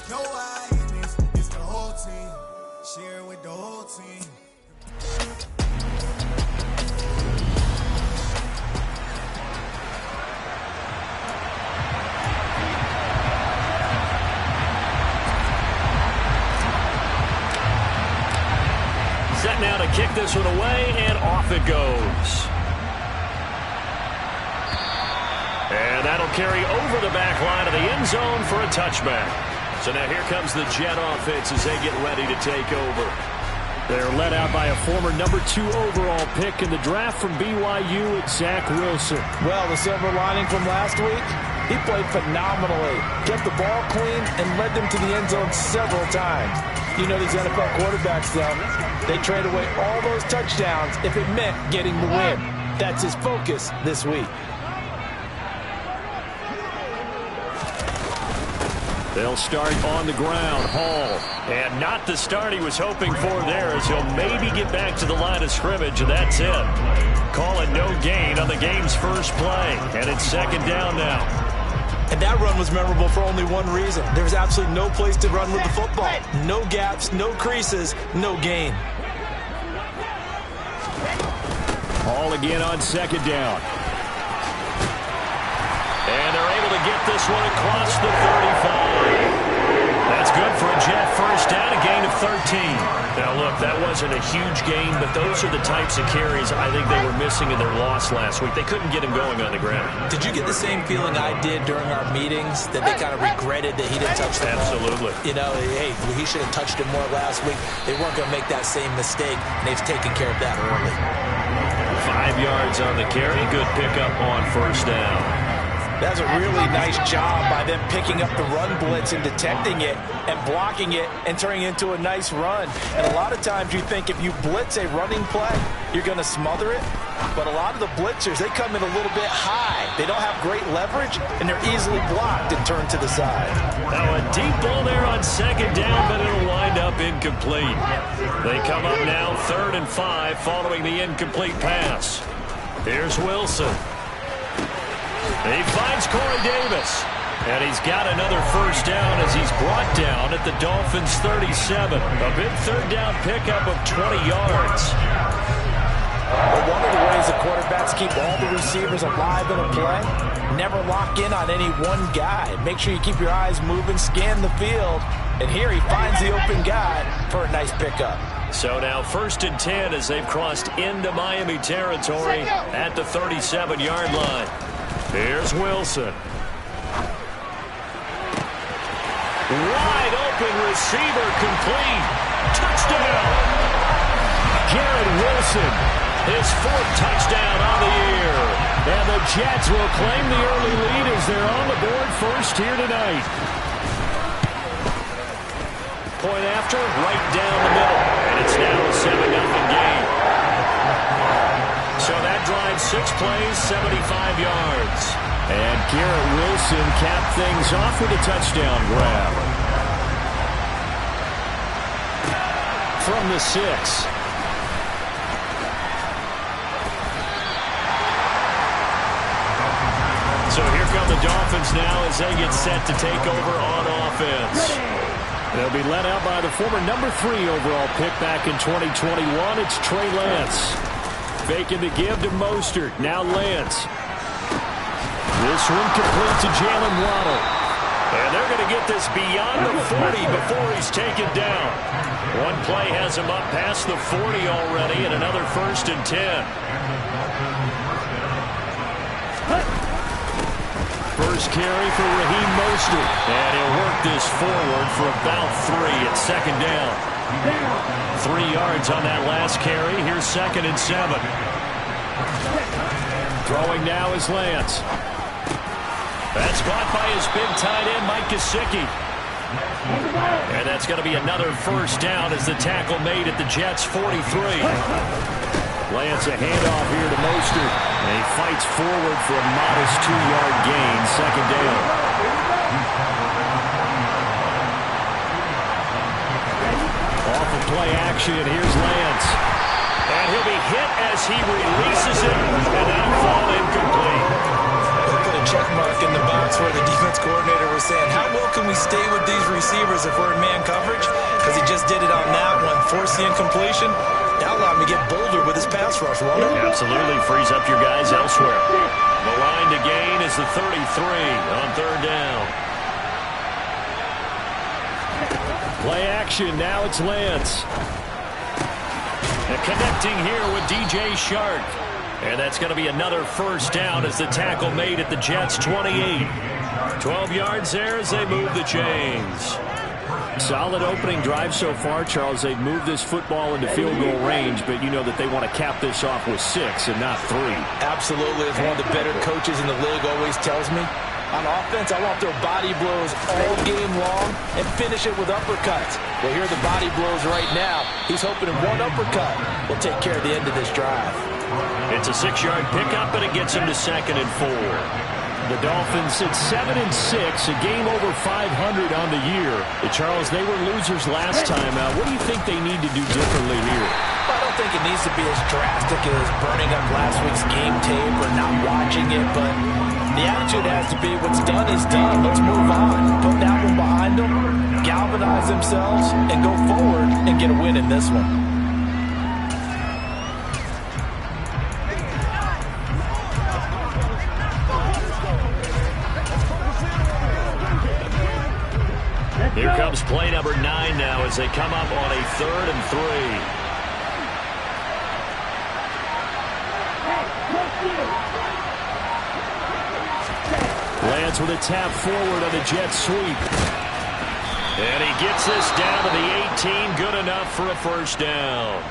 No eyes, it's the whole team. Share with the whole team. Set now to kick this one away, and off it goes. And that'll carry over the back line of the end zone for a touchback. So now here comes the Jet offense as they get ready to take over. They're led out by a former number 2 overall pick in the draft from BYU, it's Zach Wilson. Well, the silver lining from last week, he played phenomenally. Kept the ball clean and led them to the end zone several times. You know these NFL quarterbacks, though. They trade away all those touchdowns if it meant getting the win. That's his focus this week. They'll start on the ground. Hall. And not the start he was hoping for there, as he'll maybe get back to the line of scrimmage, and that's it. Call it no gain on the game's first play. And it's second down now. And that run was memorable for only one reason. There was absolutely no place to run with the football. No gaps, no creases, no gain. Hall again on second down. And they're able to get this one across the 35. That's good for a Jet first down, a gain of 13. Now, look, that wasn't a huge gain, but those are the types of carries I think they were missing in their loss last week. They couldn't get him going on the ground. Did you get the same feeling I did during our meetings, that they kind of regretted that he didn't touch the ball? Absolutely. You know, hey, he should have touched it more last week. They weren't going to make that same mistake, and they've taken care of that early. 5 yards on the carry. Good pickup on first down. That's a really nice job by them picking up the run blitz and detecting it and blocking it and turning it into a nice run. And a lot of times you think if you blitz a running play, you're going to smother it. But a lot of the blitzers, they come in a little bit high. They don't have great leverage, and they're easily blocked and turned to the side. Now a deep ball there on second down, but it'll wind up incomplete. They come up now 3rd and 5 following the incomplete pass. Here's Wilson. He finds Corey Davis. And he's got another first down as he's brought down at the Dolphins' 37. A big third down pickup of 20 yards. But one of the ways the quarterbacks keep all the receivers alive in a play, never lock in on any one guy. Make sure you keep your eyes moving, scan the field. And here he finds the open guy for a nice pickup. So now 1st and 10 as they've crossed into Miami territory at the 37-yard line. Here's Wilson. Wide open receiver complete. Touchdown. Garrett Wilson. His 4th touchdown on the year. And the Jets will claim the early lead as they're on the board first here tonight. Point after, right down the middle. And it's now a 7-0 game. So that drive 6 plays, 75 yards. And Garrett Wilson capped things off with a touchdown grab. From the 6. So here come the Dolphins now as they get set to take over on offense. They'll be led out by the former number 3 overall pick back in 2021. It's Trey Lance. Faking the give to Mostert. Now Lance. This one complete to Jalen Waddle. And they're going to get this beyond the 40 before he's taken down. One play has him up past the 40 already, and another 1st and 10. First carry for Raheem Mostert. And he'll work this forward for about 3 at second down. 3 yards on that last carry. Here's 2nd and 7. Throwing now is Lance. That's caught by his big tight end, Mike Gesicki. And that's going to be another first down as the tackle made at the Jets' 43. Lance a handoff here to Mostert. And he fights forward for a modest 2-yard gain, second down. Off of play action, here's Lance. And he'll be hit as he releases it, and that'll fall incomplete. Look at a check mark in the box where the defense coordinator was saying, how well can we stay with these receivers if we're in man coverage? Because he just did it on that one, forced the incompletion. That allowed him to get bolder with his pass rush, won't it? Absolutely frees up your guys elsewhere. The line to gain is the 33 on third down. Play action. Now it's Lance. And connecting here with DJ Shark. And that's going to be another first down as the tackle made at the Jets' 28. 12 yards there as they move the chains. Solid opening drive so far, Charles. They've moved this football into field goal range, but you know that they want to cap this off with 6 and not 3. Absolutely. As one of the better coaches in the league always tells me, on offense, I want their body blows all game long and finish it with uppercuts. Well, here are the body blows right now. He's hoping one uppercut will take care of the end of this drive. It's a 6-yard pickup, and it gets him to 2nd and 4. The Dolphins at 7-6, a game over 500 on the year. Charles, they were losers last time out. What do you think they need to do differently here? I don't think it needs to be as drastic as burning up last week's game tape or not watching it, but the attitude has to be what's done is done. Let's move on. Put that one behind them, galvanize themselves, and go forward and get a win in this one. Here comes play number 9 now as they come up on a 3rd and 3. Lance with a tap forward on the jet sweep. And he gets this down to the 18. Good enough for a first down.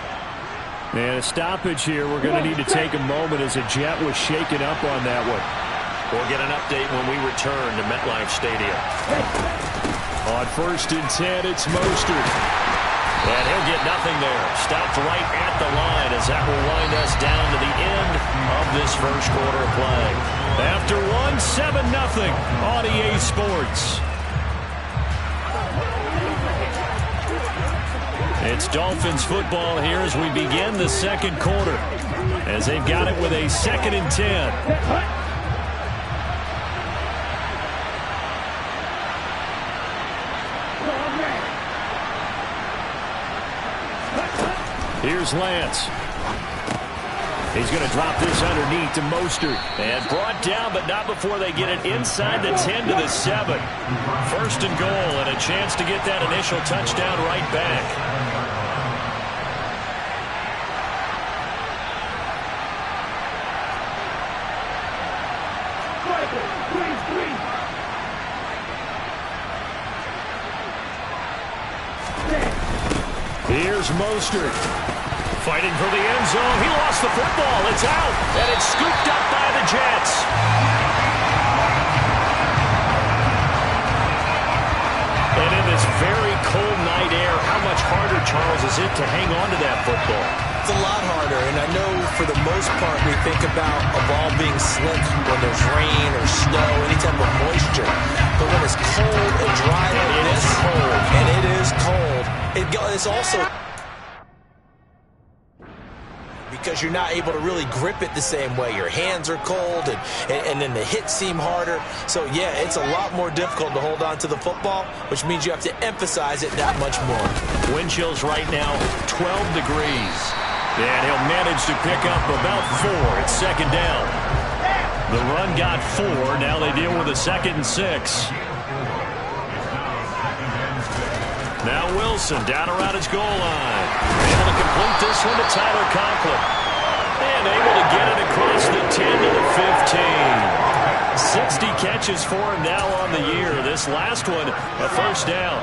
And a stoppage here. We're going to need to take a moment as a jet was shaken up on that one. We'll get an update when we return to MetLife Stadium. On 1st and 10, it's Mostert. And he'll get nothing there. Stopped right at the line as that will wind us down to the end of this first quarter of play. After 7-0 on EA Sports. It's Dolphins football here as we begin the second quarter. As they've got it with a 2nd and 10. Here's Lance. He's going to drop this underneath to Mostert. And brought down, but not before they get it inside the 10 to the 7. 1st and goal, and a chance to get that initial touchdown right back. Here's Mostert. Fighting for the end zone. He lost the football. It's out. And it's scooped up by the Jets. And in this very cold night air, how much harder, Charles, is it to hang on to that football? It's a lot harder, and I know for the most part we think about a ball being slick when there's rain or snow, any type of moisture. But when it's cold and dry like this, and it is cold, it's also because you're not able to really grip it the same way. Your hands are cold, and then the hits seem harder. So, yeah, it's a lot more difficult to hold on to the football, which means you have to emphasize it that much more. Wind chills right now, 12 degrees. And he'll manage to pick up about 4 at 2nd down. The run got 4. Now they deal with a 2nd and 6. Now Wilson down around his goal line. Able to complete this one to Tyler Conklin. And able to get it across the 10 to the 15. 60 catches for him now on the year. This last one, a first down.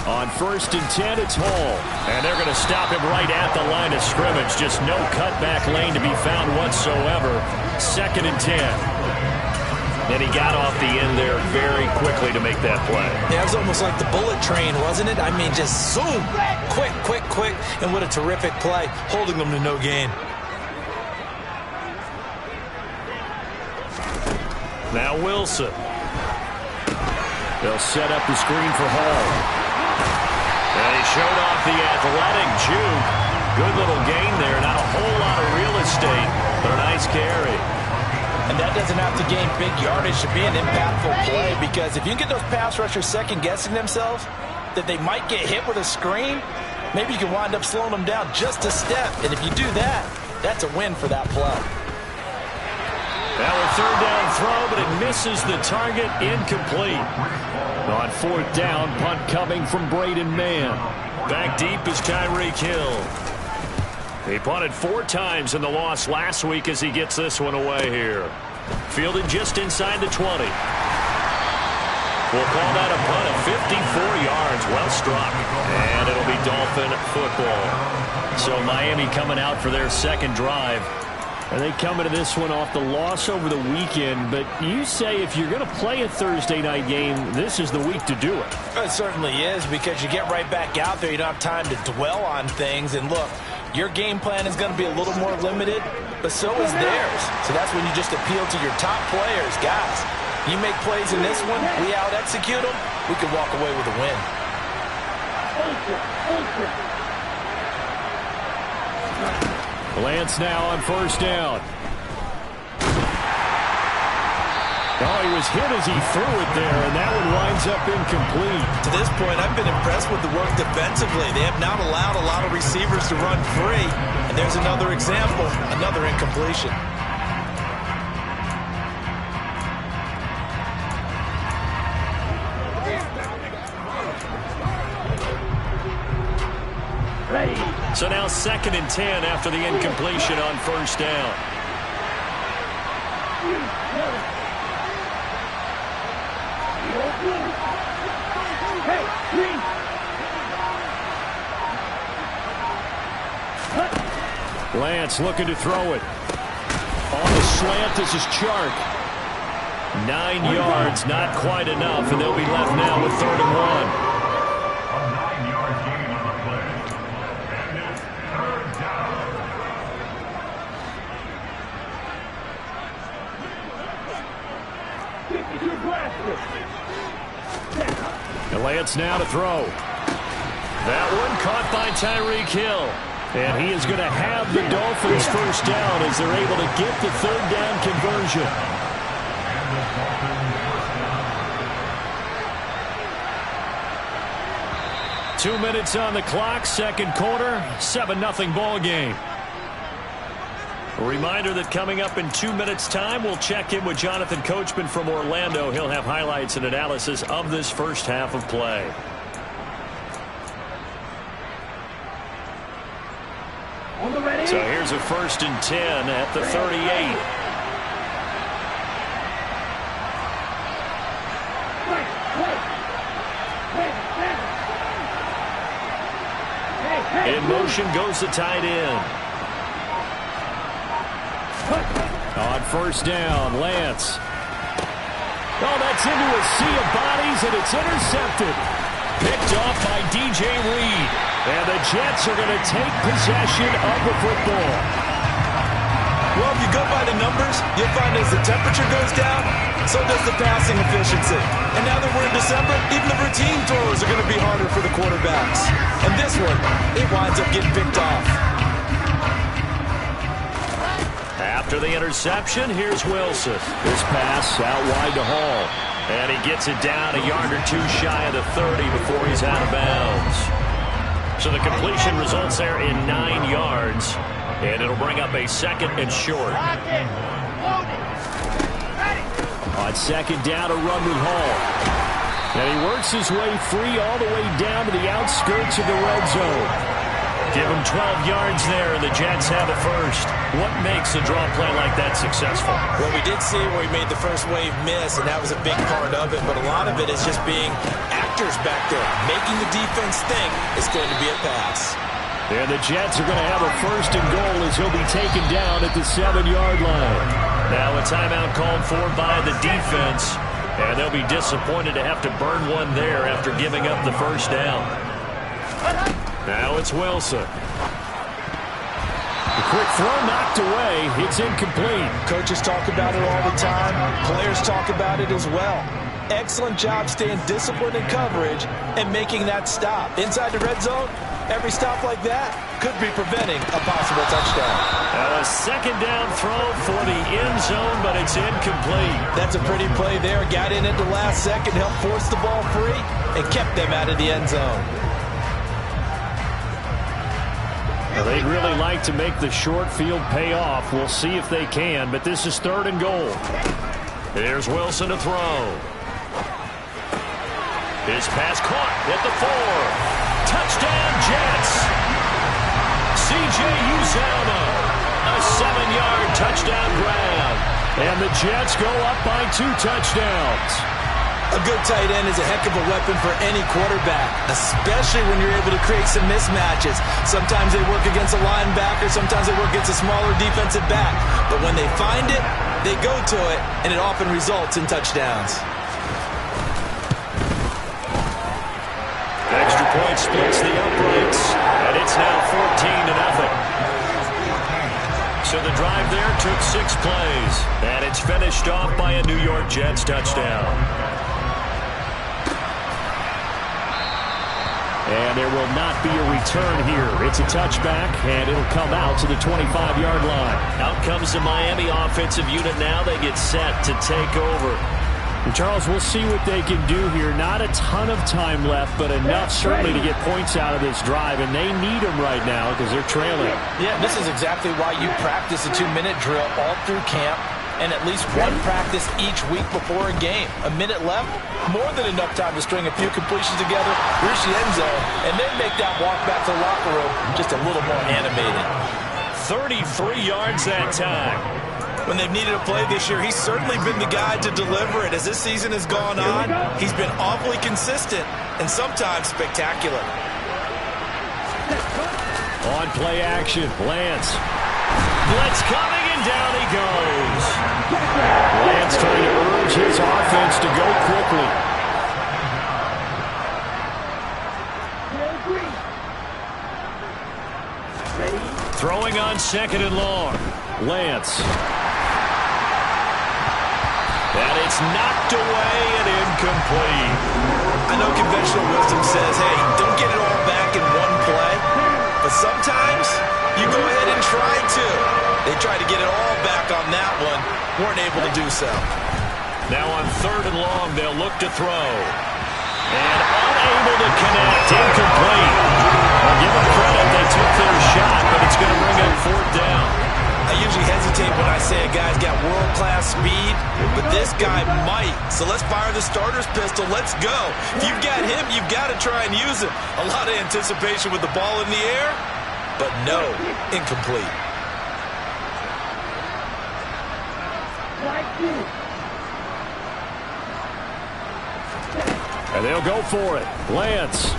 On 1st and 10, it's Hall. And they're going to stop him right at the line of scrimmage. Just no cutback lane to be found whatsoever. 2nd and 10. And he got off the end there very quickly to make that play. Yeah, it was almost like the bullet train, wasn't it? I mean, just zoom. Quick, quick, quick. And what a terrific play, holding them to no gain. Now Wilson. They'll set up the screen for Hall. And he showed off the athletic juke. Good little gain there. Not a whole lot of real estate, but a nice carry. And that doesn't have to gain big yardage to be an impactful play, because if you can get those pass rushers second-guessing themselves that they might get hit with a screen, maybe you can wind up slowing them down just a step. And if you do that, that's a win for that play. Now a third down throw, but it misses the target, incomplete. On fourth down, punt coming from Braden Mann. Back deep is Tyreek Hill. He punted 4 times in the loss last week as he gets this one away here. Fielded just inside the 20. We'll call that a punt of 54 yards. Well struck. And it'll be Dolphin football. So Miami coming out for their second drive. And they come into this one off the loss over the weekend. But you say if you're going to play a Thursday night game, this is the week to do it. It certainly is, because you get right back out there. You don't have time to dwell on things. And look, your game plan is going to be a little more limited, but so is theirs. So that's when you just appeal to your top players. Guys, you make plays in this one, we out-execute them, we could walk away with a win. Lance now on first down. Oh, he was hit as he threw it there, and that one winds up incomplete. To this point, I've been impressed with the work defensively. They have not allowed a lot of receivers to run free. And there's another example, another incompletion. So now 2nd and 10 after the incompletion on first down. Lance looking to throw it. On the slant, this is Chark. 9 yards, not quite enough, and they'll be left now with 3rd and 1. And Lance now to throw. That one caught by Tyreek Hill. And he is going to have the Dolphins first down as they're able to get the 3rd down conversion. Two minutes on the clock, second quarter, 7-0 ball game. A reminder that coming up in 2 minutes' time, we'll check in with Jonathan Coachman from Orlando. He'll have highlights and analysis of this first half of play. So here's a 1st and 10 at the 38. In motion goes the tight end. On first down, Lance. Oh, that's into a sea of bodies, and it's intercepted. Picked off by DJ Reed. And the Jets are going to take possession of the football. Well, if you go by the numbers, you'll find as the temperature goes down, so does the passing efficiency. And now that we're in December, even the routine throws are going to be harder for the quarterbacks. And this one, it winds up getting picked off. After the interception, here's Wilson. This pass out wide to Hall. And he gets it down a yard or two shy of the 30 before he's out of bounds. So the completion results there in 9 yards. And it'll bring up a 2nd and short. On 2nd down, a run with Hall. And he works his way free all the way down to the outskirts of the red zone. Give him 12 yards there, and the Jets have the first. What makes a draw play like that successful? Well, we did see where he made the first wave miss, and that was a big part of it. But a lot of it is just being actors back there, making the defense think it's going to be a pass. And the Jets are going to have a 1st and goal as he'll be taken down at the 7-yard line. Now a timeout called for by the defense, and they'll be disappointed to have to burn one there after giving up the first down. Now it's Wilson. The quick throw knocked away. It's incomplete. Coaches talk about it all the time. Players talk about it as well. Excellent job staying disciplined in coverage and making that stop. Inside the red zone, Every stop like that could be preventing a possible touchdown. Now a second down throw for the end zone, but it's incomplete. That's a pretty play there. Got in at the last second, helped force the ball free, and kept them out of the end zone. Well, they'd really like to make the short field pay off. We'll see if they can, but this is 3rd and goal. Here's Wilson to throw. His pass caught at the 4. Touchdown, Jets. C.J. Uzomah, a 7-yard touchdown grab. And the Jets go up by 2 touchdowns. A good tight end is a heck of a weapon for any quarterback, especially when you're able to create some mismatches. Sometimes they work against a linebacker, sometimes they work against a smaller defensive back. But when they find it, they go to it, and it often results in touchdowns. Extra point splits the uprights, and it's now 14-0. So the drive there took 6 plays, and it's finished off by a New York Jets touchdown. And there will not be a return here. It's a touchback, and it'll come out to the 25-yard line. Out comes the Miami offensive unit now. They get set to take over. And Charles, we'll see what they can do here. Not a ton of time left, but enough certainly to get points out of this drive, and they need them right now because they're trailing. Yeah, this is exactly why you practice a 2-minute drill all through camp and at least one practice each week before a game. A minute left, more than enough time to string a few completions together, reach the end zone, and then make that walk back to the locker room just a little more animated. 33 yards that time. When they've needed a play this year, he's certainly been the guy to deliver it. As this season has gone on, he's been awfully consistent and sometimes spectacular. On play action, Lance. Blitz coming, and down he goes. Lance trying to urge his offense to go quickly. Throwing on 2nd and long. Lance. And it's knocked away and incomplete. I know conventional wisdom says, hey, don't get it all back in one play. But sometimes you go ahead and try to. They tried to get it all back on that one. Weren't able to do so. Now on 3rd and long, they'll look to throw. And unable to connect. Incomplete. I'll give them credit. They took their shot, but it's going to bring up 4th down. I usually hesitate when I say a guy's got world-class speed, but this guy might. So let's fire the starter's pistol. Let's go. If you've got him, you've got to try and use it. A lot of anticipation with the ball in the air, but no, incomplete. And they'll go for it. Lance.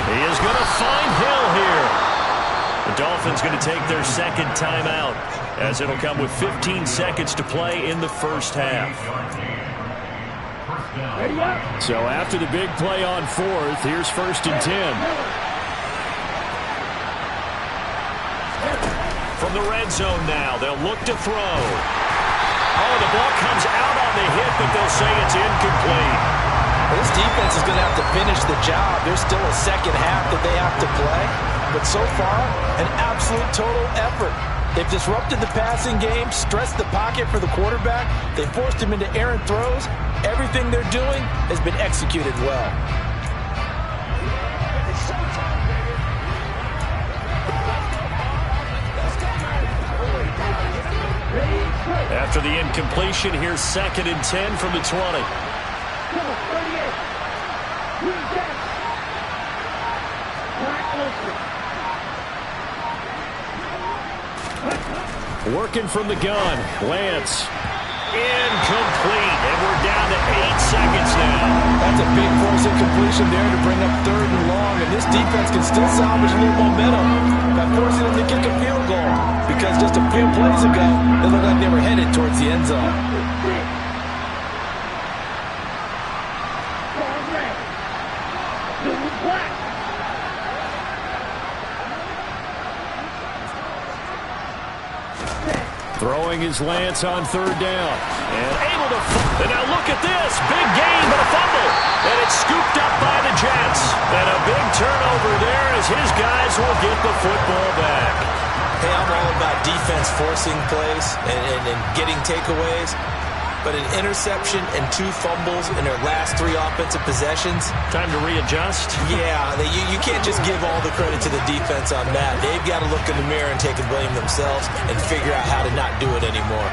He is going to find Hill here. The Dolphins going to take their 2nd timeout as it'll come with 15 seconds to play in the first half. So after the big play on 4th, here's 1st and 10. From the red zone now, they'll look to throw. Oh, the ball comes out on the hit, but they'll say it's incomplete. Well, this defense is going to have to finish the job. There's still a second half that they have to play. But so far, an absolute total effort. They've disrupted the passing game, stressed the pocket for the quarterback. They forced him into errant throws. Everything they're doing has been executed well. After the incompletion, here's 2nd and 10 from the 20. Working from the gun, Lance. Incomplete, and we're down to 8 seconds now. That's a big force incompletion there to bring up 3rd and long, and this defense can still salvage a little momentum by forcing them to kick a field goal, because just a few plays ago, it looked like they were headed towards the end zone. Throwing his Lance on third down. And able to... And now look at this. Big gain, but a fumble. And it's scooped up by the Jets. And a big turnover there as his guys will get the football back. Hey, I'm all about defense forcing plays and getting takeaways. But an interception and 2 fumbles in their last 3 offensive possessions. Time to readjust? Yeah, you can't just give all the credit to the defense on that. They've got to look in the mirror and take the blame themselves and figure out how to not do it anymore.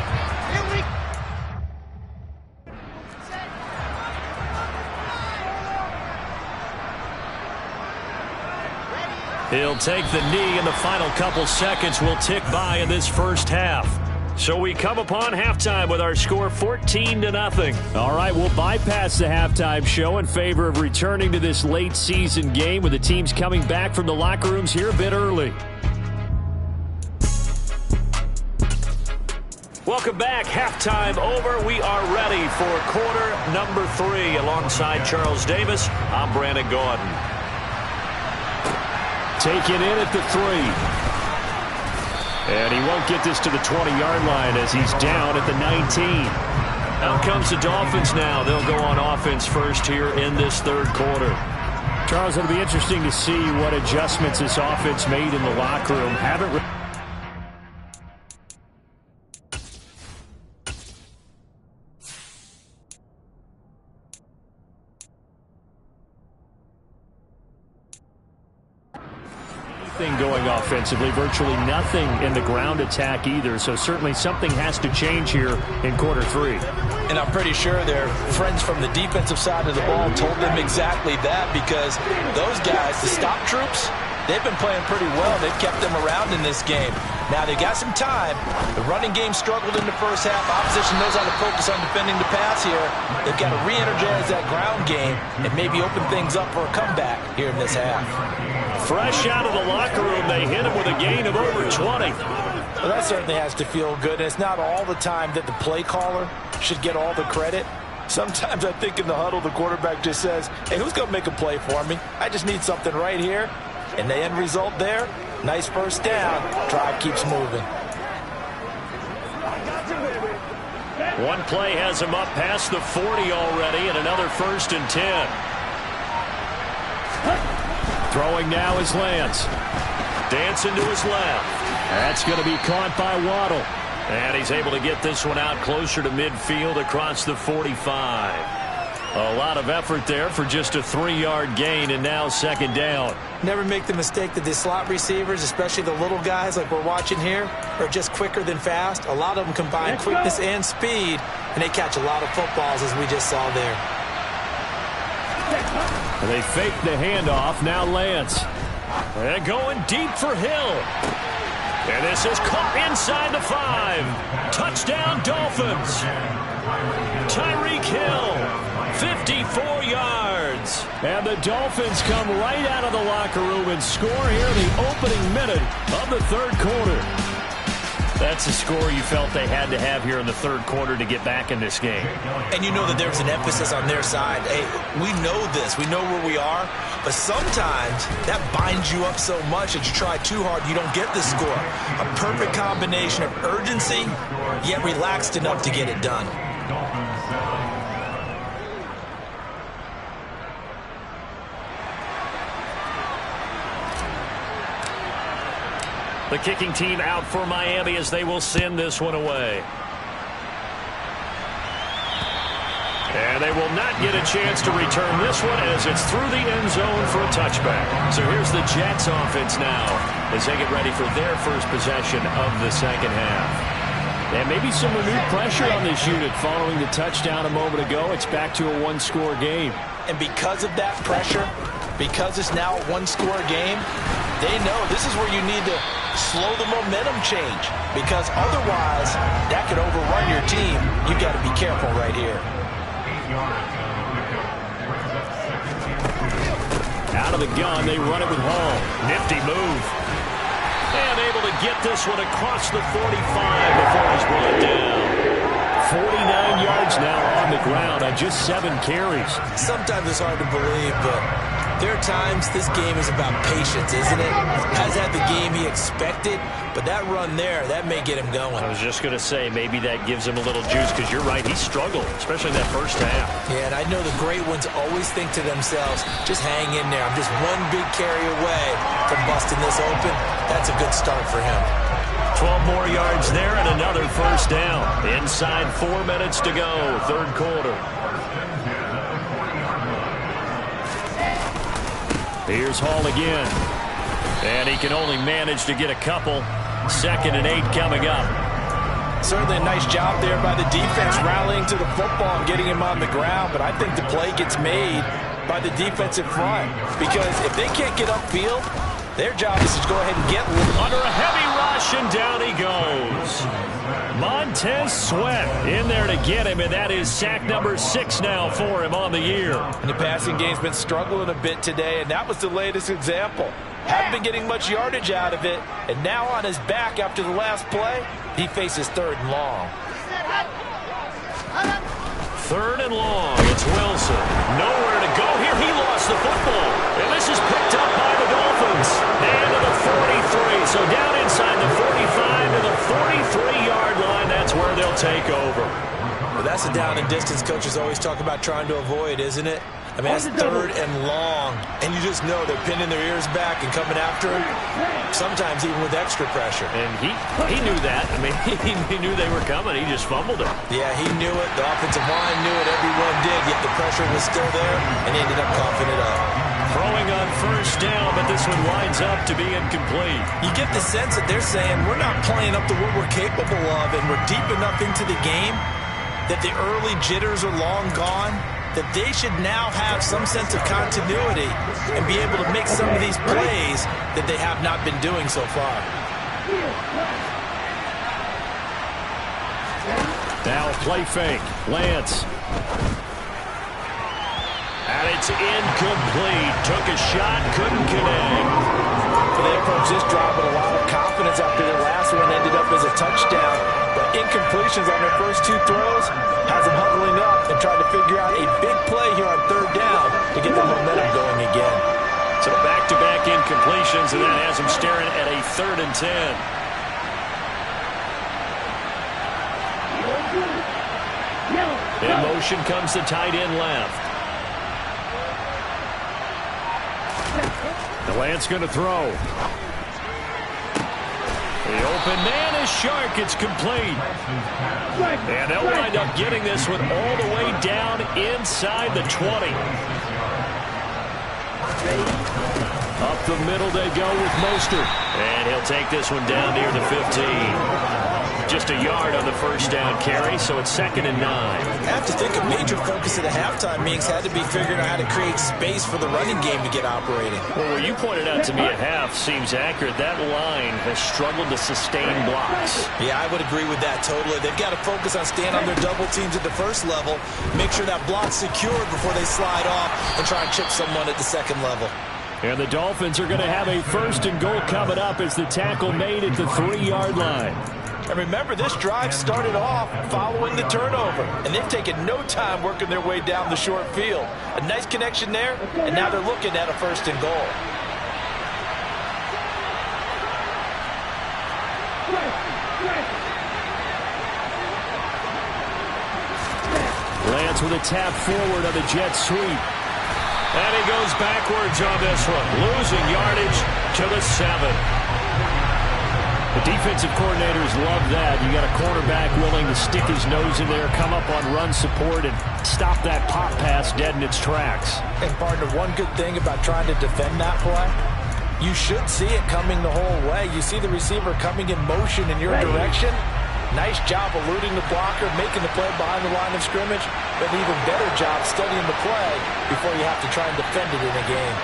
He'll take the knee, and the final couple seconds will tick by in this first half. So we come upon halftime with our score 14-0. All right, we'll bypass the halftime show in favor of returning to this late season game with the teams coming back from the locker rooms here a bit early. Welcome back. Halftime over. We are ready for quarter number 3. Alongside Charles Davis, I'm Brandon Gordon. Taken in at the 3. And he won't get this to the 20-yard line as he's down at the 19. Out comes the Dolphins now. They'll go on offense first here in this third quarter. Charles, it'll be interesting to see what adjustments this offense made in the locker room. Going offensively, virtually nothing in the ground attack either, so certainly something has to change here in quarter 3. And I'm pretty sure their friends from the defensive side of the ball told them exactly that, because those guys, the stop troops, they've been playing pretty well. They've kept them around in this game. Now they've got some time. The running game struggled in the first half. Opposition knows how to focus on defending the pass here. They've got to re-energize that ground game and maybe open things up for a comeback here in this half. Fresh out of the locker room, they hit him with a gain of over 20. Well, that certainly has to feel good. And it's not all the time that the play caller should get all the credit. Sometimes I think in the huddle, the quarterback just says, hey, who's going to make a play for me? I just need something right here. And the end result there, nice first down. Drive keeps moving. One play has him up past the 40 already, and another 1st and 10. Throwing now is Lance. Dancing to his left. That's going to be caught by Waddle. And he's able to get this one out closer to midfield across the 45. A lot of effort there for just a 3-yard gain, and now 2nd down. Never make the mistake that the slot receivers, especially the little guys like we're watching here, are just quicker than fast. A lot of them combine quickness and speed, and they catch a lot of footballs, as we just saw there. They fake the handoff. Now Lance. They're going deep for Hill. And this is caught inside the 5. Touchdown, Dolphins. Tyreek Hill, 54 yards. And the Dolphins come right out of the locker room and score here in the opening minute of the third quarter. That's a score you felt they had to have here in the third quarter to get back in this game. And you know that there's an emphasis on their side. Hey, we know this. We know where we are. But sometimes that binds you up so much that you try too hard, you don't get the score. A perfect combination of urgency, yet relaxed enough to get it done. The kicking team out for Miami as they will send this one away. And they will not get a chance to return this one as it's through the end zone for a touchback. So here's the Jets offense now as they get ready for their first possession of the second half. And maybe some renewed pressure on this unit following the touchdown a moment ago. It's back to a 1-score game. And because of that pressure, because it's now a 1-score game, they know this is where you need to slow the momentum change, because otherwise that could overrun your team. You've got to be careful right here. Out of the gun, they run it with Hall. Nifty move. And able to get this one across the 45 before he's brought down. 49 yards now on on the ground on just 7 carries. Sometimes it's hard to believe, but there are times this game is about patience, isn't it? Hasn't had the game he expected, but that run there, that may get him going. I was just going to say, maybe that gives him a little juice, because you're right, he struggled, especially in that first half. Yeah, and I know the great ones always think to themselves, just hang in there. I'm just one big carry away from busting this open. That's a good start for him. 12 more yards there and another first down. Inside 4 minutes to go, third quarter. Here's Hall again. And he can only manage to get a couple. 2nd and 8 coming up. Certainly a nice job there by the defense rallying to the football and getting him on the ground. But I think the play gets made by the defensive front. Because if they can't get upfield, their job is to go ahead and get under a heavy rush, and down he goes. Montez Sweat in there to get him, and that is sack number 6 now for him on the year. And the passing game's been struggling a bit today, and that was the latest example. Haven't been getting much yardage out of it, and now on his back after the last play, he faces 3rd and long. 3rd and long. It's Wilson. Nowhere to go here. He lost the football. And this is picked up by the Dolphins. And to the 43. So down inside the 45 to the 43-yard line. That's where they'll take over. Well, that's a down and distance coaches always talk about trying to avoid, isn't it? I mean, that's 3rd and long. And you just know they're pinning their ears back and coming after him, sometimes even with extra pressure. And he knew that. I mean, he knew they were coming. He just fumbled it. Yeah, he knew it. The offensive line knew it. Everyone did. Yet the pressure was still there, and he ended up coughing it up. Throwing on first down, but this one winds up to be incomplete. You get the sense that they're saying we're not playing up to what we're capable of, and we're deep enough into the game that the early jitters are long gone, that they should now have some sense of continuity and be able to make some of these plays that they have not been doing so far. Now play fake. Lance. And it's incomplete. Took a shot, couldn't connect. They approached this drive with a lot of confidence after their last one ended up as a touchdown. But incompletions on their first 2 throws has them huddling up and trying to figure out a big play here on 3rd down to get the momentum going again. So back-to-back incompletions, and that has them staring at a 3rd and 10. In motion comes the tight end left. The Lance going to throw. The open man is Shark. It's complete. And they'll wind up getting this one all the way down inside the 20. Up the middle they go with Mostert. And he'll take this one down near the 15. Just a yard on the first down carry, so it's 2nd and 9. I have to think a major focus of the halftime meetings had to be figuring out how to create space for the running game to get operating. Well, what you pointed out to me at half seems accurate. That line has struggled to sustain blocks. Yeah, I would agree with that totally. They've got to focus on staying on their double teams at the first level, make sure that block's secured before they slide off and try and chip someone at the 2nd level. And the Dolphins are going to have a 1st and goal coming up as the tackle made at the 3-yard line. And remember, this drive started off following the turnover, and they've taken no time working their way down the short field. A nice connection there, and now they're looking at a 1st and goal. Lance with a tap forward on the jet sweep. And he goes backwards on this one, losing yardage to the 7. The defensive coordinators love that. You got a quarterback willing to stick his nose in there, come up on run support, and stop that pop pass dead in its tracks. And partner, one good thing about trying to defend that play, you should see it coming the whole way. You see the receiver coming in motion in your direction. Nice job eluding the blocker, making the play behind the line of scrimmage, but an even better job studying the play before you have to try and defend it in a game.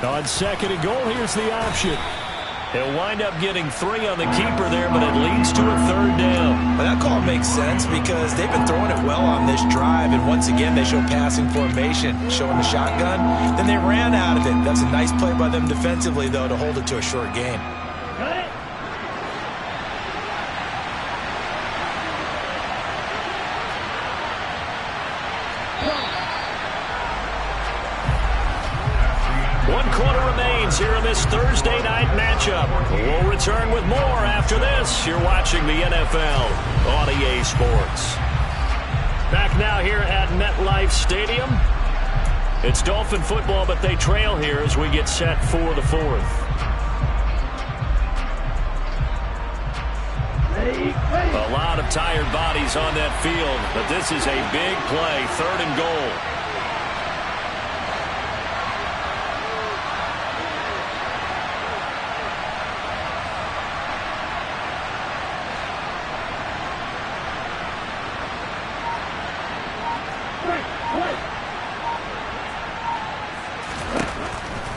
On 2nd and goal, here's the option. He'll wind up getting 3 on the keeper there, but it leads to a 3rd down. Well, that call makes sense because they've been throwing it well on this drive, and once again they show passing formation, showing the shotgun. Then they ran out of it. That's a nice play by them defensively, though, to hold it to a short gain. here in this Thursday night matchup. We'll return with more after this. You're watching the NFL on EA Sports. Back now here at MetLife Stadium. It's Dolphin football, but they trail here as we get set for the fourth. A lot of tired bodies on that field, but this is a big play, 3rd and goal.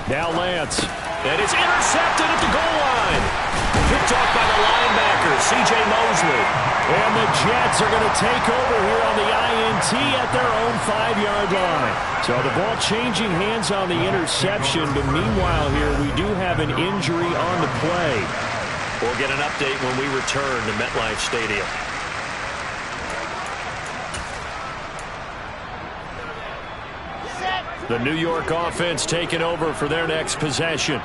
Now Lance, and it's intercepted at the goal line. Picked off by the linebacker, C.J. Mosley. And the Jets are going to take over here on the INT at their own 5-yard line. So the ball changing hands on the interception, but meanwhile here we do have an injury on the play. We'll get an update when we return to MetLife Stadium. The New York offense taking over for their next possession.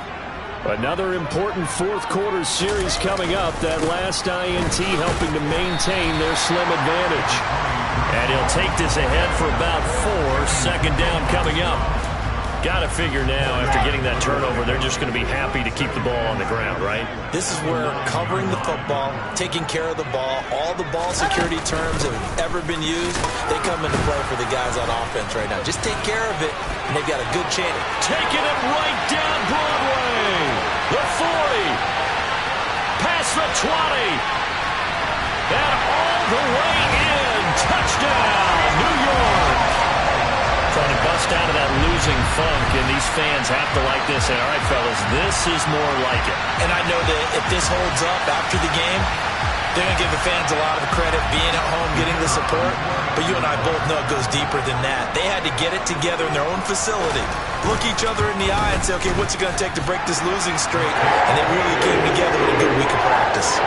Another important fourth-quarter series coming up. That last INT helping to maintain their slim advantage. And he'll take this ahead for about 4. 2nd down coming up. Got to figure now, after getting that turnover, they're just going to be happy to keep the ball on the ground, right? This is where covering the football, taking care of the ball, all the ball security terms that have ever been used, they come into play for the guys on offense right now. Just take care of it, and they've got a good chance. Taking it right down Broadway. The 40. Past the 20. And all the way in. Touchdown, New York. Trying to bust out of that losing funk, and these fans have to like this. And, all right, fellas, this is more like it. And I know that if this holds up after the game, they're going to give the fans a lot of credit being at home, getting the support. But you and I both know it goes deeper than that. They had to get it together in their own facility, look each other in the eye and say, okay, what's it going to take to break this losing streak? And they really came together with a good week of practice.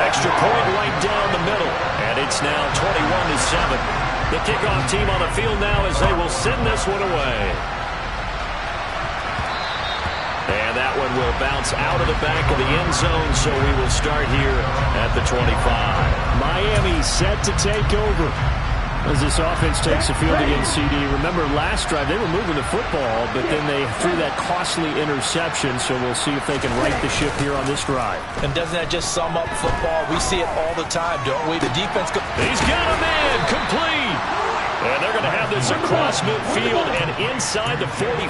Extra point right down the middle. And it's now 21-7. The kickoff team on the field now as they will send this one away. And that one will bounce out of the back of the end zone, so we will start here at the 25. Miami set to take over as this offense takes the field against CD. Remember, last drive, they were moving the football, but then they threw that costly interception, so we'll see if they can right the ship here on this drive. And doesn't that just sum up football? We see it all the time, don't we? The defense... He's got a man, complete! And they're going to have this across midfield and inside the 45.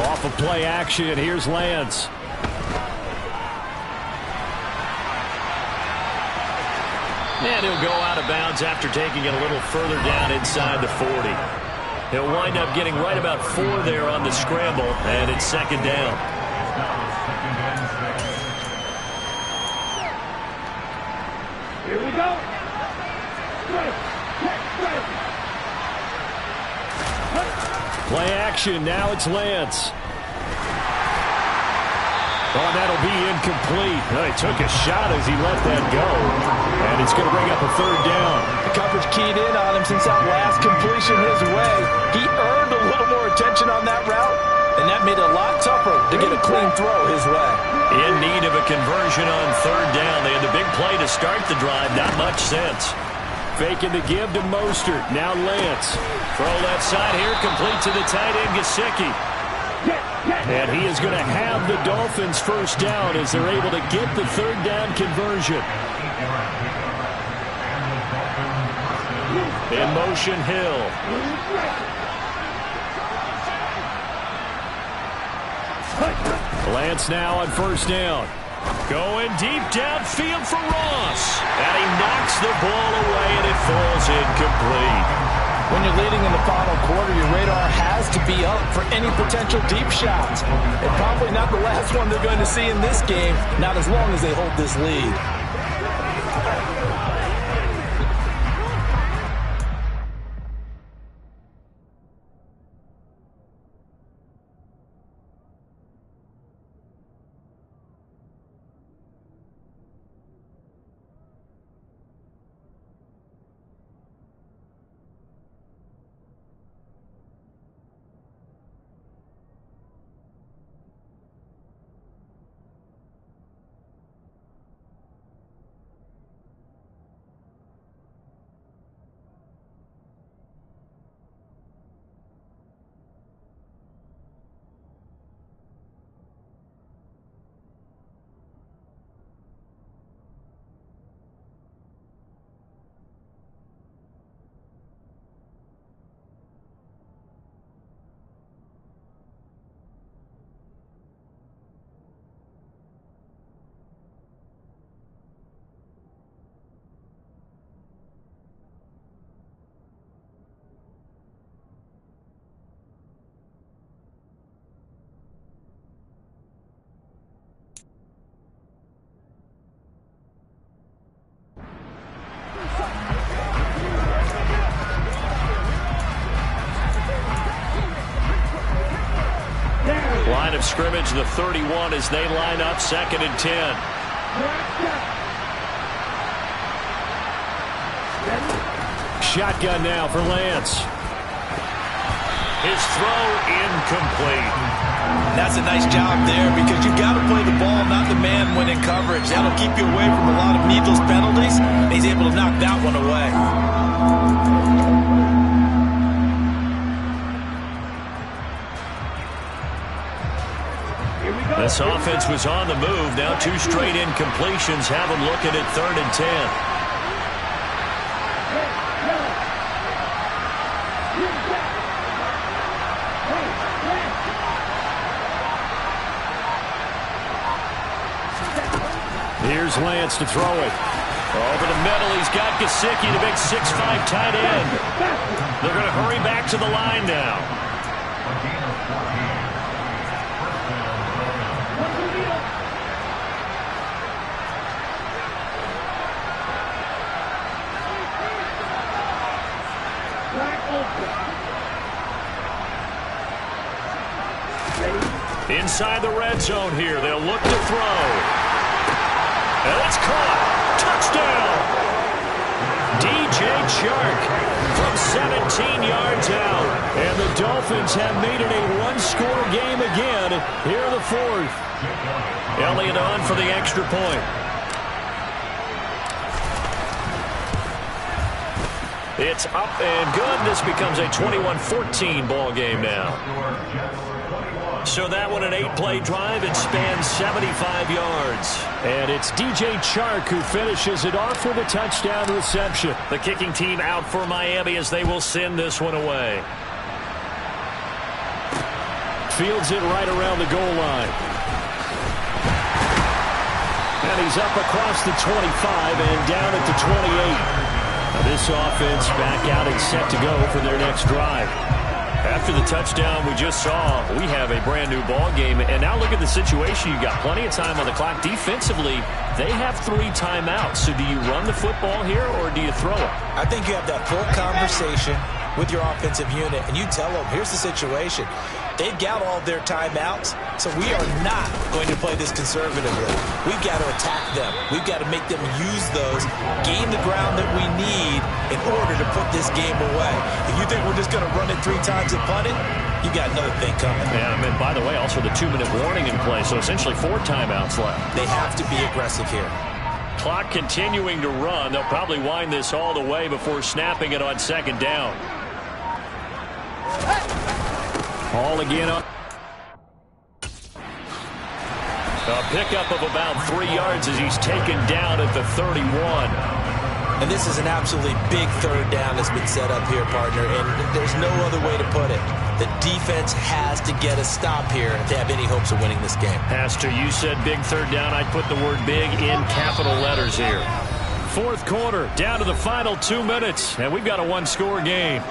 Off of play action, here's Lance. And he'll go out of bounds after taking it a little further down inside the 40. He'll wind up getting right about 4 there on the scramble, and it's 2nd down. Here we go. Play action, now it's Lance. Oh, that'll be incomplete. He took a shot as he let that go. And it's going to bring up a 3rd down. The coverage keyed in on him since that last completion his way. He earned a little more attention on that route, and that made it a lot tougher to get a clean throw his way. In need of a conversion on 3rd down. They had the big play to start the drive. Not much sense. Faking the give to Mostert. Now Lance. Throw left side here, complete to the tight end, Gesicki. And he is going to have the Dolphins first down as they're able to get the 3rd down conversion. In motion, Hill. Lance now on 1st down. Going deep downfield for Ross. And he knocks the ball away, and it falls incomplete. When you're leading in the final quarter, your radar has to be up for any potential deep shots. And probably not the last one they're going to see in this game, not as long as they hold this lead. line of scrimmage, the 31, as they line up 2nd and 10. Shotgun now for Lance. His throw incomplete. That's a nice job there because you've got to play the ball, not the man when in coverage. That'll keep you away from a lot of needless penalties. He's able to knock that one away. This offense was on the move. Now 2 straight incompletions have them looking at 3rd and 10. Here's Lance to throw it. Over the middle, he's got Gesicki, the big 6'5" tight end. They're going to hurry back to the line now. Inside the red zone here, they'll look to throw. And it's caught. Touchdown. DJ Chark from 17 yards out. And the Dolphins have made it a one-score game again here in the 4th. Elliott on for the extra point. It's up and good. This becomes a 21-14 ball game now. So that one, an 8-play drive. It spans 75 yards. And it's DJ Chark who finishes it off with a touchdown reception. The kicking team out for Miami as they will send this one away. Fields it right around the goal line. And he's up across the 25 and down at the 28. Now this offense back out and set to go for their next drive. After the touchdown we just saw, we have a brand new ball game. And now look at the situation. You've got plenty of time on the clock. Defensively, they have 3 timeouts. So do you run the football here or do you throw it? I think you have that full conversation with your offensive unit, and you tell them, here's the situation. They've got all their timeouts, so we are not going to play this conservatively. We've got to attack them. We've got to make them use those, gain the ground that we need in order to put this game away. If you think we're just going to run it 3 times and punt it, you got another thing coming. Yeah, and by the way, also the 2-minute warning in play, so essentially 4 timeouts left. They have to be aggressive here. Clock continuing to run. They'll probably wind this all the way before snapping it on 2nd down. Ball again up. A pickup of about 3 yards as he's taken down at the 31. And this is an absolutely big 3rd down that's been set up here, partner, and there's no other way to put it. The defense has to get a stop here if they have any hopes of winning this game. Pastor, you said big 3rd down. I'd put the word big in capital letters here. 4th quarter, down to the final 2 minutes, and we've got a 1-score game.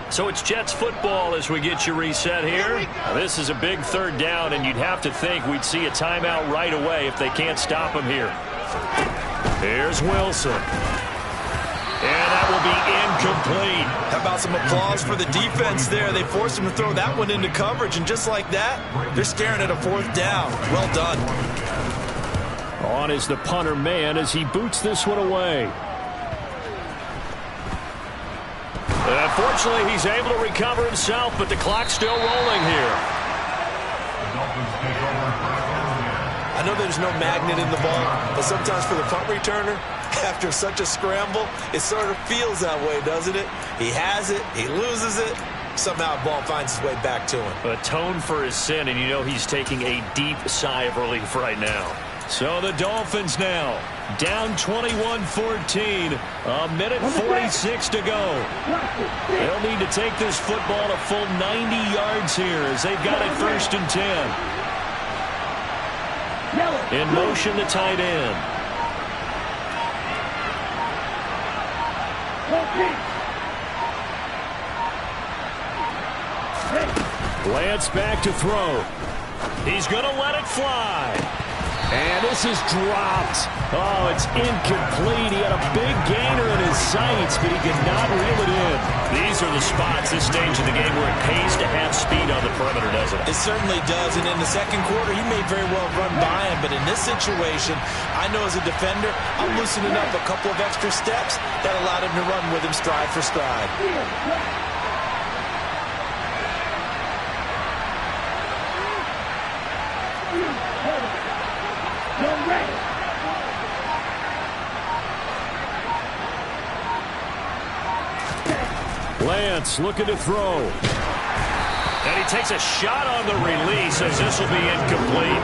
So it's Jets football as we get you reset here. Now, this is a big 3rd down, and you'd have to think we'd see a timeout right away if they can't stop him here. Here's Wilson. And that will be incomplete. How about some applause for the defense there? They forced him to throw that one into coverage, and just like that, they're staring at a 4th down. Well done. On is the punter man as he boots this one away. Unfortunately, he's able to recover himself, but the clock's still rolling here. I know there's no magnet in the ball, but sometimes for the punt returner, after such a scramble, it sort of feels that way, doesn't it? He has it, he loses it, somehow the ball finds its way back to him. Atone for his sin, and you know he's taking a deep sigh of relief right now. So the Dolphins now down 21-14, a minute 46 to go. They'll need to take this football a full 90 yards here as they've got it 1st and 10. In motion, the tight end. Lance back to throw. He's going to let it fly. And this is dropped. Oh, it's incomplete. He had a big gainer in his sights, but he could not reel it in. These are the spots, this stage of the game, where it pays to have speed on the perimeter, doesn't it? It certainly does, and in the second quarter, he may very well run by him, but in this situation, I know as a defender, I'm loosening up a couple of extra steps that allowed him to run with him stride for stride. Lance looking to throw. And he takes a shot on the release as this will be incomplete.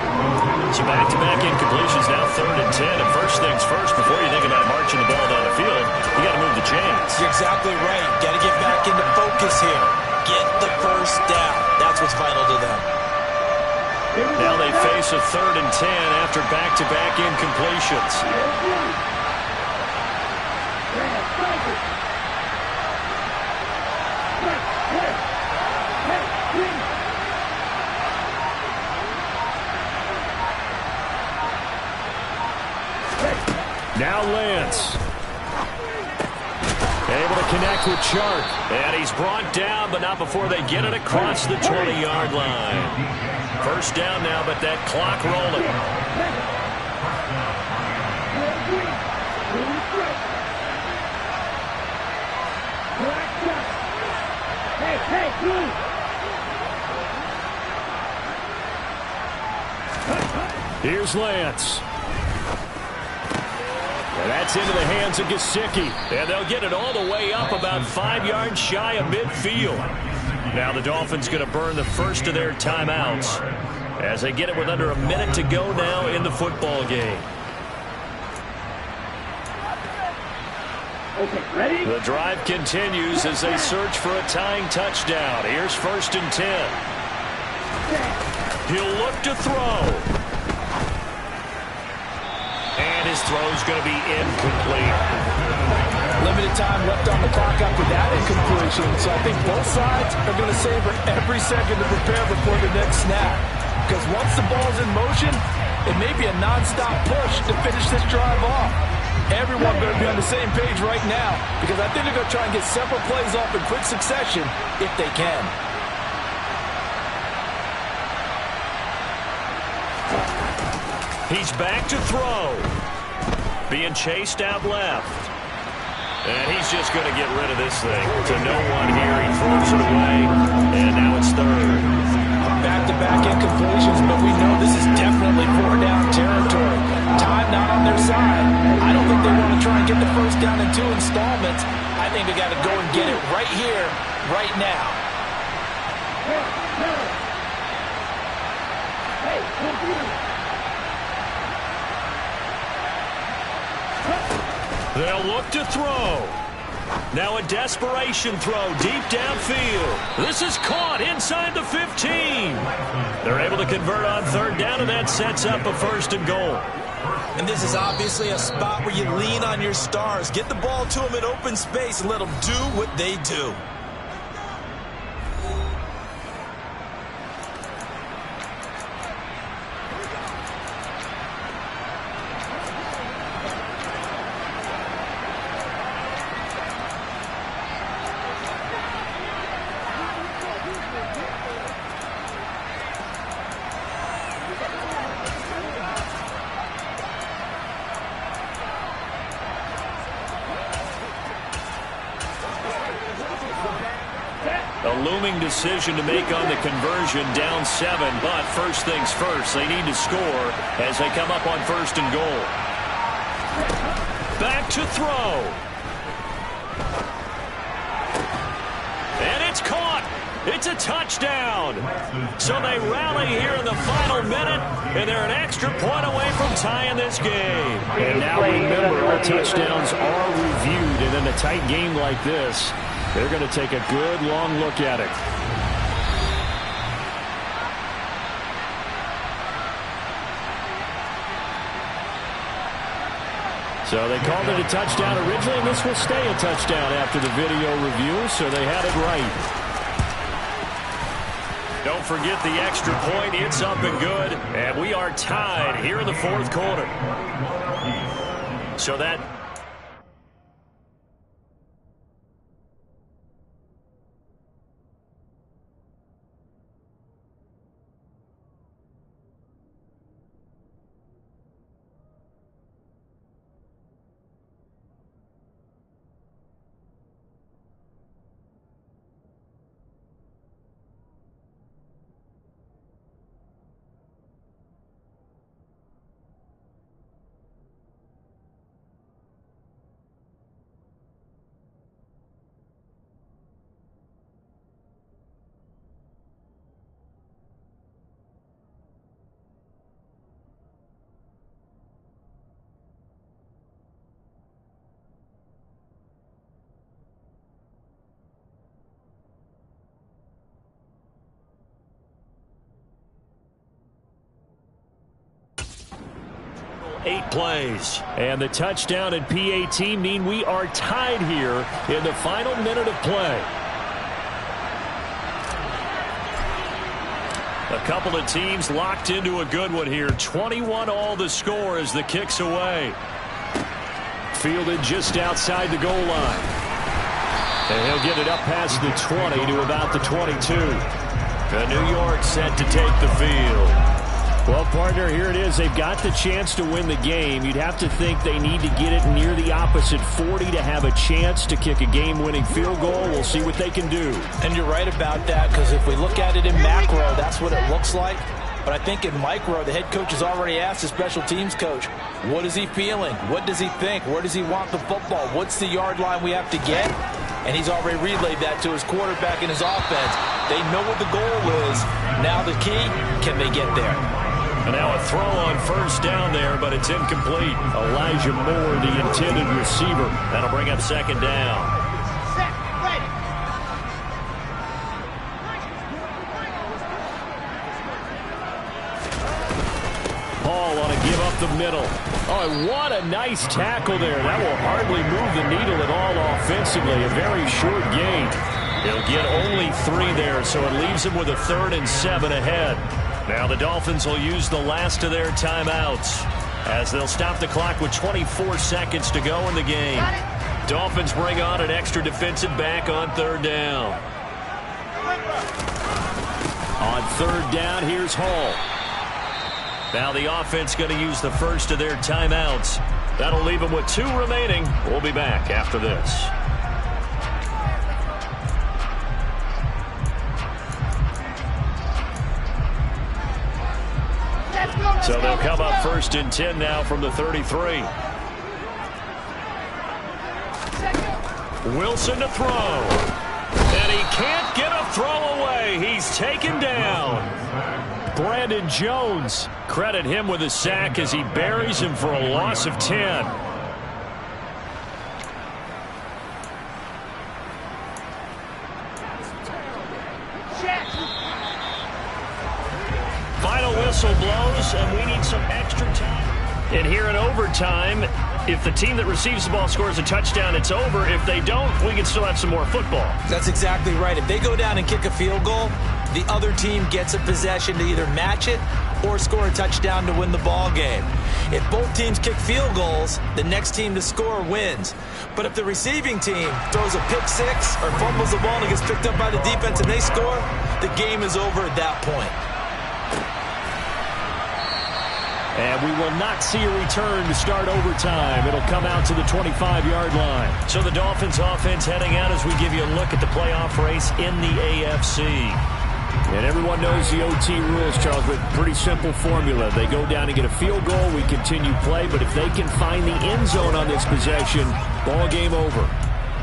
So back-to-back incompletions, now 3rd and 10. And first things first, before you think about marching the ball down the field, you got to move the chains. You're exactly right. Got to get back into focus here. Get the first down. That's what's vital to them. Now they face a 3rd and 10 after back-to-back incompletions. Now Lance. Able to connect with Chark. And he's brought down, but not before they get it across the 20-yard line. First down now, but that clock rolling. Here's Lance. And that's into the hands of Gesicki. And they'll get it all the way up about 5 yards shy of midfield. Now the Dolphins going to burn the first of their timeouts as they get it with under a minute to go now in the football game. Okay, ready? The drive continues as they search for a tying touchdown. Here's 1st and 10. He'll look to throw. And his throw's going to be incomplete. Limited time left on the clock after that incompletion, so I think both sides are going to savor every second to prepare before the next snap. Because once the ball's in motion, it may be a non-stop push to finish this drive off. Everyone better be on the same page right now, because I think they're going to try and get several plays off in quick succession if they can. He's back to throw. Being chased out left. And he's just going to get rid of this thing to no one here. He throws it away, and now it's 3rd. Back-to-back incompletions, but we know this is definitely 4-down territory. Time not on their side. I don't think they want to try and get the first down in 2 installments. I think they got to go and get it right here, right now. They'll look to throw. Now a desperation throw deep downfield. This is caught inside the 15. They're able to convert on 3rd down, and that sets up a 1st and goal. And this is obviously a spot where you lean on your stars. Get the ball to them in open space and let them do what they do. A looming decision to make on the conversion, down 7, but first things first, they need to score as they come up on 1st and goal. Back to throw. And it's caught. It's a touchdown. So they rally here in the final minute, and they're an extra point away from tying this game. And now remember, all touchdowns are reviewed, and in a tight game like this, they're going to take a good long look at it. So they called it a touchdown originally, and this will stay a touchdown after the video review, so they had it right. Don't forget the extra point. It's up and good, and we are tied here in the 4th quarter. So that... Eight plays. And the touchdown and PAT mean we are tied here in the final minute of play. A couple of teams locked into a good one here. 21 all the score as the kick's away. Fielded just outside the goal line. And he'll get it up past the 20 to about the 22. The New York set to take the field. Well, partner, here it is. They've got the chance to win the game. You'd have to think they need to get it near the opposite 40 to have a chance to kick a game-winning field goal. We'll see what they can do. And you're right about that, because if we look at it in macro, that's what it looks like. But I think in micro, the head coach has already asked the special teams coach, what is he feeling? What does he think? Where does he want the football? What's the yard line we have to get? And he's already relayed that to his quarterback and his offense. They know what the goal is. Now the key, can they get there? And now a throw on first down there, but it's incomplete. Elijah Moore, the intended receiver. That'll bring up second down. Paul on a give up the middle. Oh, what a nice tackle there. That will hardly move the needle at all offensively. A very short gain. He'll get only 3 there, so it leaves him with a 3rd and 7 ahead. Now the Dolphins will use the last of their timeouts as they'll stop the clock with 24 seconds to go in the game. Dolphins bring on an extra defensive back on 3rd down. On 3rd down, here's Hall. Now the offense going to use the first of their timeouts. That'll leave them with 2 remaining. We'll be back after this. So they'll come up 1st and 10 now from the 33. Wilson to throw. And he can't get a throw away. He's taken down. Brandon Jones. Credit him with a sack as he buries him for a loss of 10. Final whistle blows, and we need some extra time. And here in overtime, if the team that receives the ball scores a touchdown, it's over. If they don't, we can still have some more football. That's exactly right. If they go down and kick a field goal, the other team gets a possession to either match it or score a touchdown to win the ball game. If both teams kick field goals, the next team to score wins. But if the receiving team throws a pick 6 or fumbles the ball and it gets picked up by the defense and they score, the game is over at that point. And we will not see a return to start overtime. It'll come out to the 25-yard line. So the Dolphins offense heading out as we give you a look at the playoff race in the AFC. And everyone knows the OT rules, Charles, but pretty simple formula. They go down and get a field goal, we continue play, but if they can find the end zone on this possession, ball game over.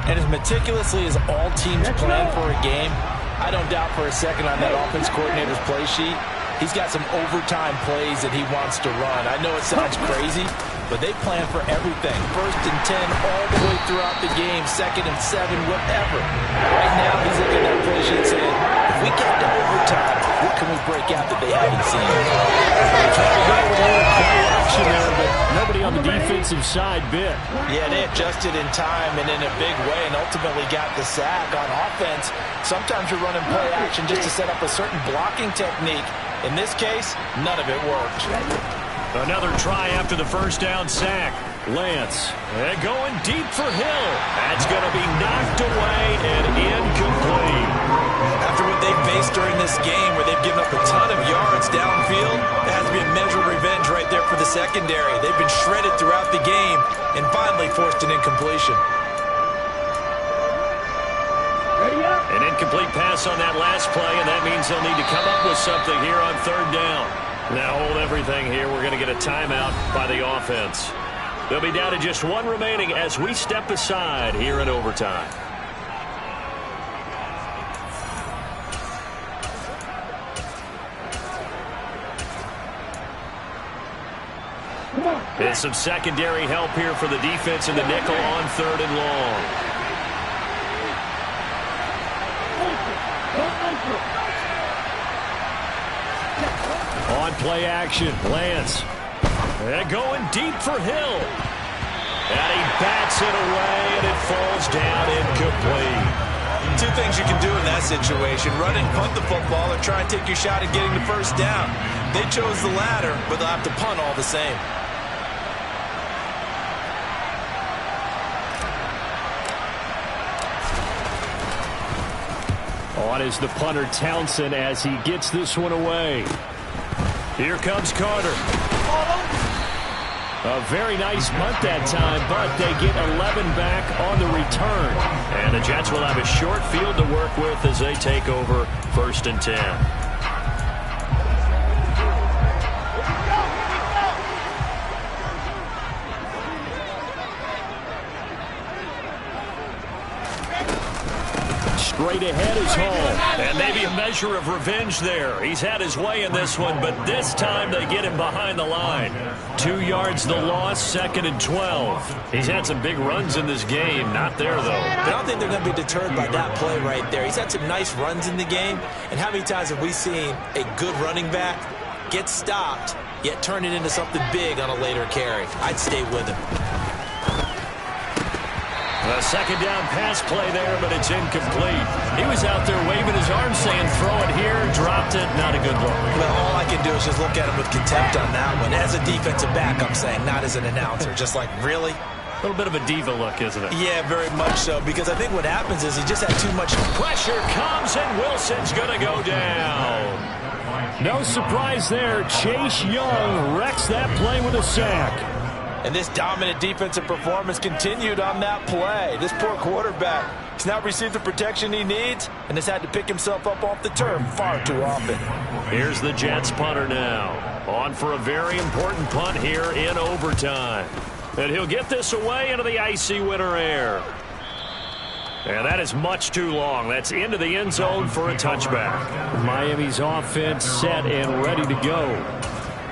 And as meticulously as all teams plan for a game, I don't doubt for a second on that offense coordinator's play sheet, he's got some overtime plays that he wants to run. I know it sounds crazy, but they plan for everything. 1st and 10 all the way throughout the game, 2nd and 7, whatever. Right now, he's looking at that play sheet saying, if we get to overtime, what can we break out that they haven't seen? Trying to go with a little play action there, but nobody on the defensive side bit. Yeah, they adjusted in time and in a big way and ultimately got the sack. On offense, sometimes you're running play action just to set up a certain blocking technique. In this case, none of it worked. Another try after the first down sack. Lance. And going deep for Hill. That's going to be knocked away and incomplete. After what they've faced during this game, where they've given up a ton of yards downfield, there has to be a measure of revenge right there for the secondary. They've been shredded throughout the game and finally forced an incompletion. An incomplete pass on that last play, and that means they'll need to come up with something here on third down. Now hold everything here. We're going to get a timeout by the offense. They'll be down to just one remaining as we step aside here in overtime. There's some secondary help here for the defense in the nickel on third and long. On play action, Lance. And going deep for Hill. And he bats it away, and it falls down incomplete. Two things you can do in that situation: run and punt the football, or try and take your shot at getting the first down. They chose the latter, but they'll have to punt all the same. On is the punter Townsend as he gets this one away. Here comes Carter. A very nice punt that time, but they get 11 back on the return. And the Jets will have a short field to work with as they take over 1st and 10. Straight ahead is Hall. And maybe a measure of revenge there. He's had his way in this one, but this time they get him behind the line. 2 yards the loss, 2nd and 12. He's had some big runs in this game. Not there, though. I don't think they're going to be deterred by that play right there. He's had some nice runs in the game. And how many times have we seen a good running back get stopped, yet turn it into something big on a later carry? I'd stay with him. A second down pass play there, but it's incomplete. He was out there waving his arms saying, throw it here, dropped it, not a good look. Well, all I can do is just look at him with contempt on that one. As a defensive back, I'm saying, not as an announcer. Just like, really? A little bit of a diva look, isn't it? Yeah, very much so, because I think what happens is he just had too much pressure comes, and Wilson's going to go down. No surprise there. Chase Young wrecks that play with a sack. And this dominant defensive performance continued on that play. This poor quarterback has not received the protection he needs and has had to pick himself up off the turf far too often. Here's the Jets punter now. On for a very important punt here in overtime. And he'll get this away into the icy winter air. And that is much too long. That's into the end zone for a touchback. Miami's offense set and ready to go.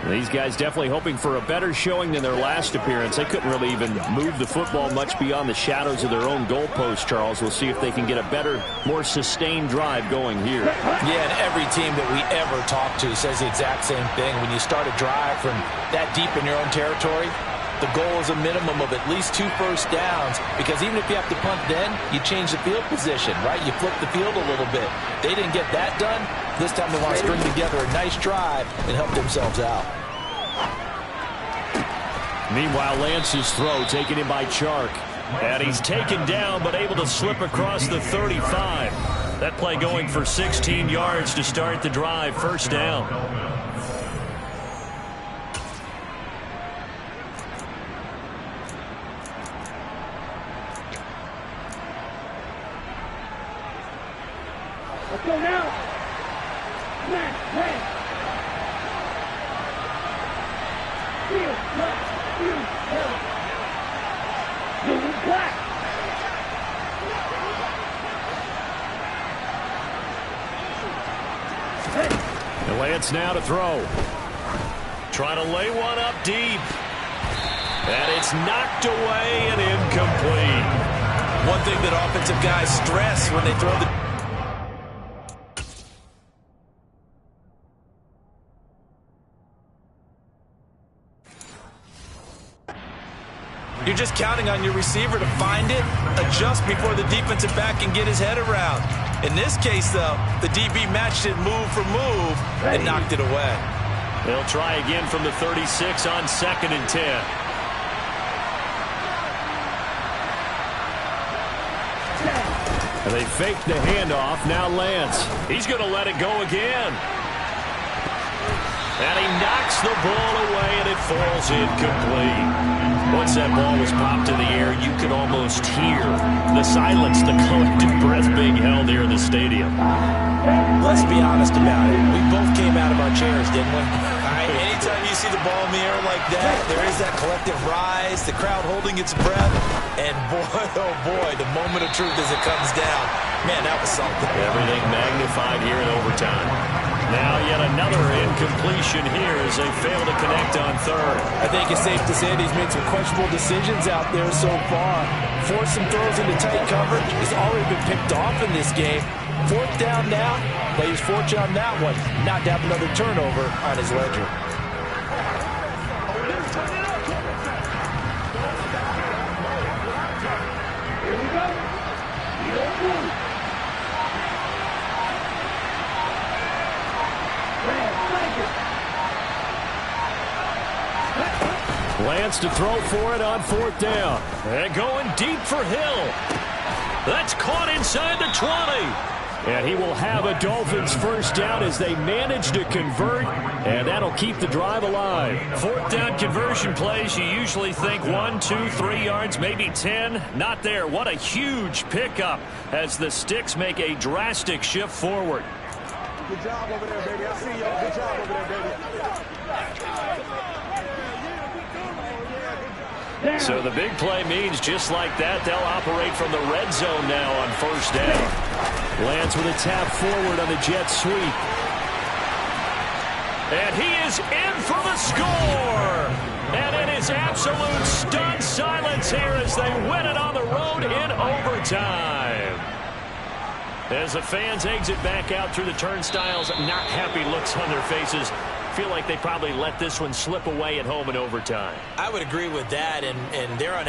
These guys definitely hoping for a better showing than their last appearance. They couldn't really even move the football much beyond the shadows of their own goalpost, Charles. We'll see if they can get a better, more sustained drive going here. Yeah, and every team that we ever talk to says the exact same thing. When you start a drive from that deep in your own territory, the goal is a minimum of at least 2 first downs, because even if you have to punt then, you change the field position, right? You flip the field a little bit. They didn't get that done. This time they want to string together a nice drive and help themselves out. Meanwhile, Lance's throw taken in by Chark. And he's taken down, but able to slip across the 35. That play going for 16 yards to start the drive. First down. Let's go now. Man. Field, left, field, left. Blue, black. And Lance now to throw. Trying to lay one up deep. And it's knocked away and incomplete. One thing that offensive guys stress when they throw the... You're just counting on your receiver to find it, adjust before the defensive back can get his head around. In this case, though, the DB matched it move for move and knocked it away. They'll try again from the 36 on 2nd and 10. They fake the handoff. Now Lance. He's going to let it go again. And he knocks the ball away, and it falls incomplete. Once that ball was popped in the air, you could almost hear the silence, the collective breath being held here in the stadium. Let's be honest about it. We both came out of our chairs, didn't we? Anytime you see the ball in the air like that, there is that collective rise, the crowd holding its breath, and boy, oh boy, the moment of truth as it comes down. Man, that was something. Everything magnified here in overtime. Now yet another incompletion here as they fail to connect on third. I think it's safe to say that he's made some questionable decisions out there so far. Forced some throws into tight coverage. He's already been picked off in this game. Fourth down now. They use fortune on that one. Not to have another turnover on his ledger. Lance to throw for it on fourth down. And going deep for Hill. That's caught inside the 20. And he will have a Dolphins first down as they manage to convert, and that'll keep the drive alive. Fourth down conversion plays, you usually think 1, 2, 3 yards, maybe 10. Not there. What a huge pickup as the Sticks make a drastic shift forward. Good job over there, baby. I see y'all. Good job over there, baby. So the big play means just like that, they'll operate from the red zone now on first down. Lance with a tap forward on the jet sweep. And he is in for the score. And it is absolute stunned silence here as they win it on the road in overtime. As the fans exit back out through the turnstiles, not happy looks on their faces. Feel like they probably let this one slip away at home in overtime. I would agree with that, and they're unhappy.